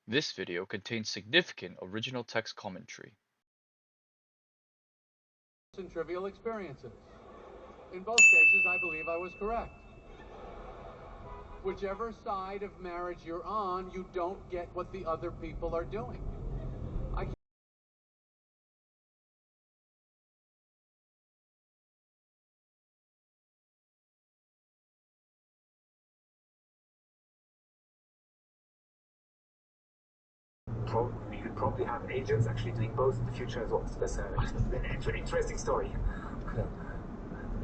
This video contains significant original text commentary. And trivial experiences. In both cases, I believe I was correct. Whichever side of marriage you're on, you don't get what the other people are doing. We could probably have agents actually doing both in the future as well. So that's an interesting story.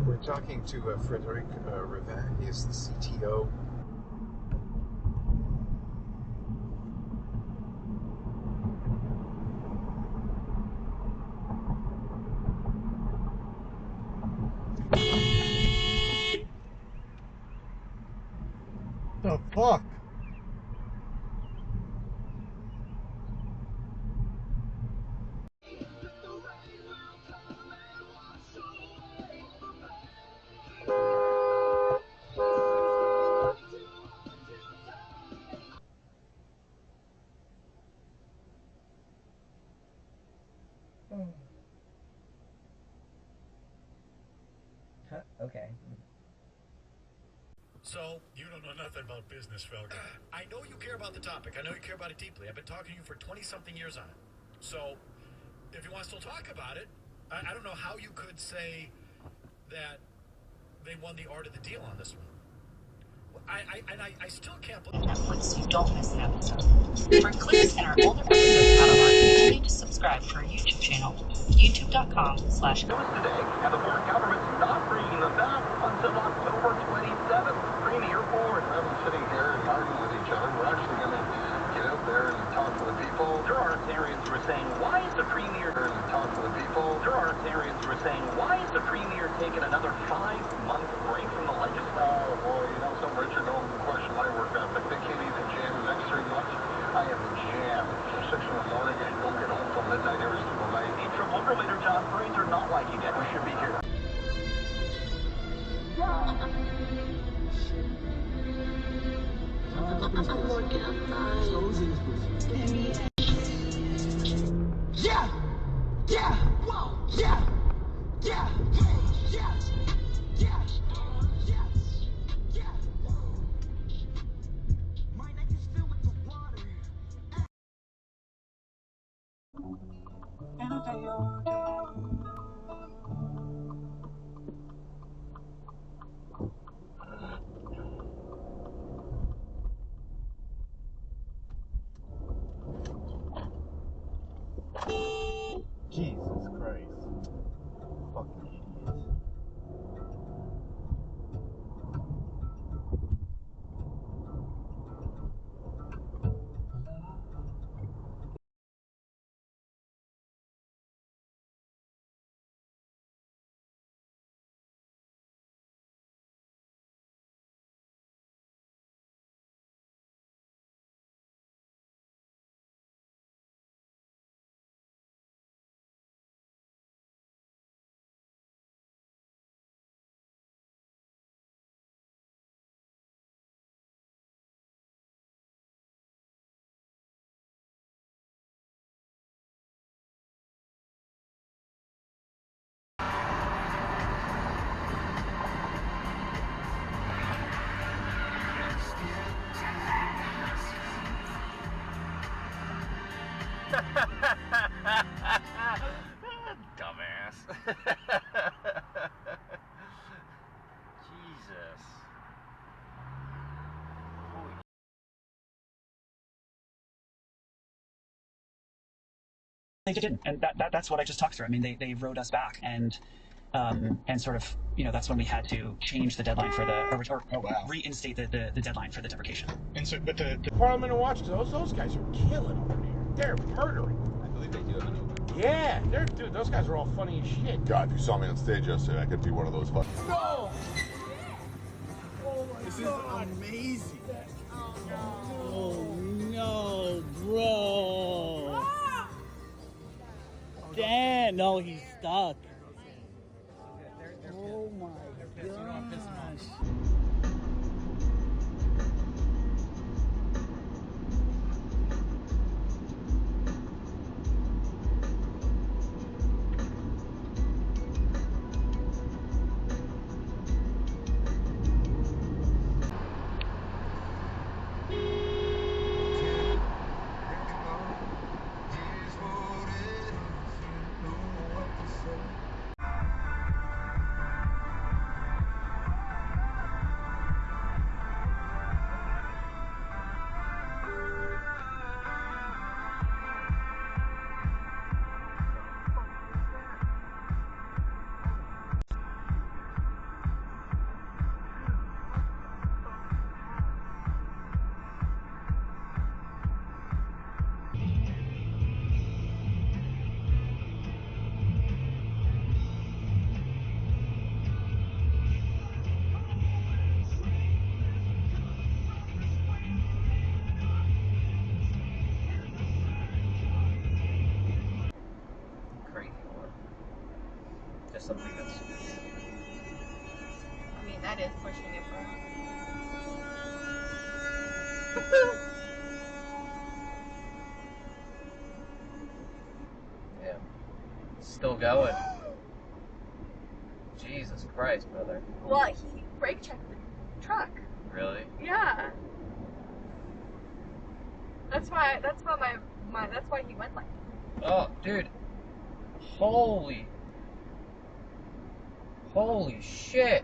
We're talking to Frédéric Revin. He is the CTO. The fuck? Okay. So, you don't know nothing about business, Felger. I know you care about the topic. I know you care about it deeply. I've been talking to you for 20-something years on it. So, if you want to still talk about it, I don't know how you could say that they won the art of the deal on this one. I still can't believe Netflix so you don't miss an episode. For clips and our older episode catalog, continue to subscribe to our YouTube channel, youtube.com/. Today, and the foreign government's not bringing them back until October 27th. Premier Ford. Rather than sitting here and arguing with each other, we're actually going to get out there and talk to the people. There are Ontarians who are saying, why is the Premier and talk to the people? There are Ontarians who are saying, why is the Premier taking another 5-month break from the legislature? Oh, boy, you know, some Richard don't question my work ethic. They can't even jam the next 3 months. I am jammed from 6 in the morning and don't get home till midnight every single night. Interim Liberal Leader John Fraser not liking it. We should be here. Yeah! Yeah! Whoa! Yeah! Yeah! Yeah! Yeah! Yeah! Yeah! My neck is filled with the water. Jesus Christ. Fucking idiot. Dumbass. Jesus. Holy. They didn't, and that's what I just talked through. I mean, they wrote us back, and sort of, you know, that's when we had to change the deadline for the, or reinstate the deadline for the deprecation. And so, but the Parliament of Washington, those guys are killing over here. They're murdering. I believe they do have an open. Yeah, dude, those guys are all funny as shit. God, if you saw me on stage yesterday, I could be one of those fucking. No! Oh my This God. is amazing. Oh no, bro. Damn, no, he's stuck. Oh my gosh. just something that's. I mean, that is pushing it, bro. Yeah. Still going. Jesus Christ, brother. Well, he brake checked the truck. Really? Yeah. That's why he went like that. Oh, dude. Holy shit.